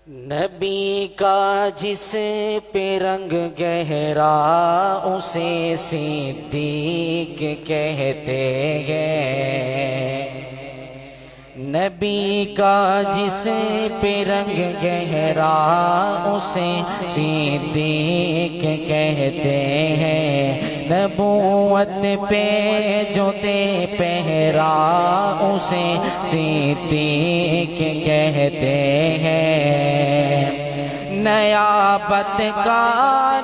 نبی کا جس پہ رنگ گہرا اسے صدیق کہتے ہیں۔ نبی کا جس پہ رنگ گہرا اسے صدیق کہتے ہیں۔ نبوت پہ جو دے پہرا اسے صدیق کہتے ہیں۔ نیابت کا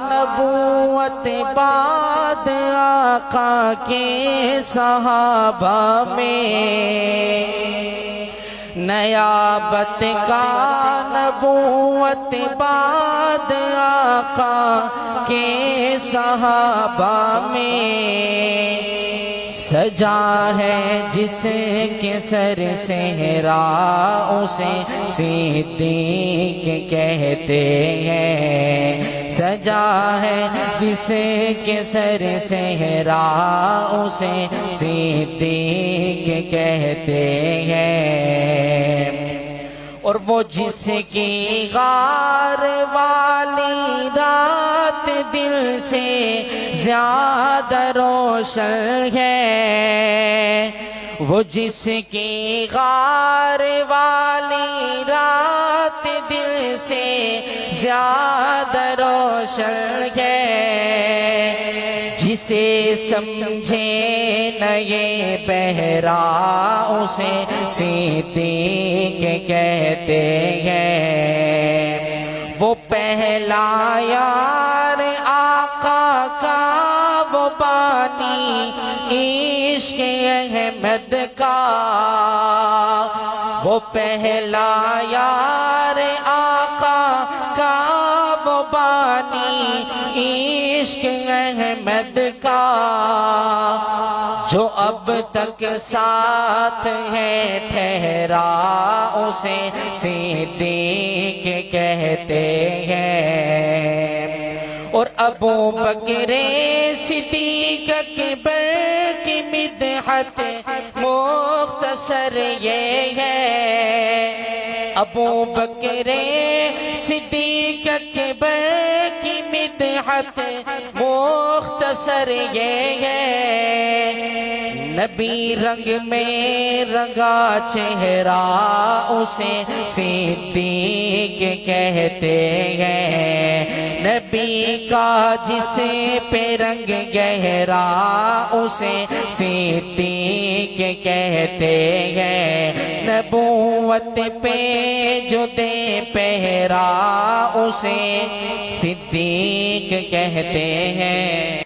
نبوت بعد آقا کے صحابہ میں، نیابت کا نبوت بعد آقا کے صحابہ میں، سجا ہے جس کے سر صحرا اسے صدیق کہتے ہیں۔ سجا ہے جس کے سر صحرا اسے صدیق کہتے ہیں۔ اور وہ جس کی غار والی رات دل سے زیادہ روشن ہے، وہ جس کی غار والی رات دل سے زیادہ روشن ہے، جسے سمجھے نہ یہ بہرا اسے صدیق کہتے ہیں۔ وہ پہلا یار آقا کا، وہ بانی عشق احمد کا، وہ پہلا یار آقا کا، وہ بانی عشق احمد کا، جو اب تک ساتھ ہے ٹھہرا اسے صدیق کہتے ہیں۔ اور ابو بکر صدیق اکبر کی مدحت مختصر یہ ہے، ابو بکر صدیق اکبر کی مدحت مختصر یہ ہے، نبی رنگ میں رنگا چہرہ اسے صدیق کہتے ہیں۔ نبی کا جس پہ رنگ گہرا اسے صدیق کہتے ہیں۔ نبوت پہ جو دے پہرا اسے صدیق کہتے ہیں۔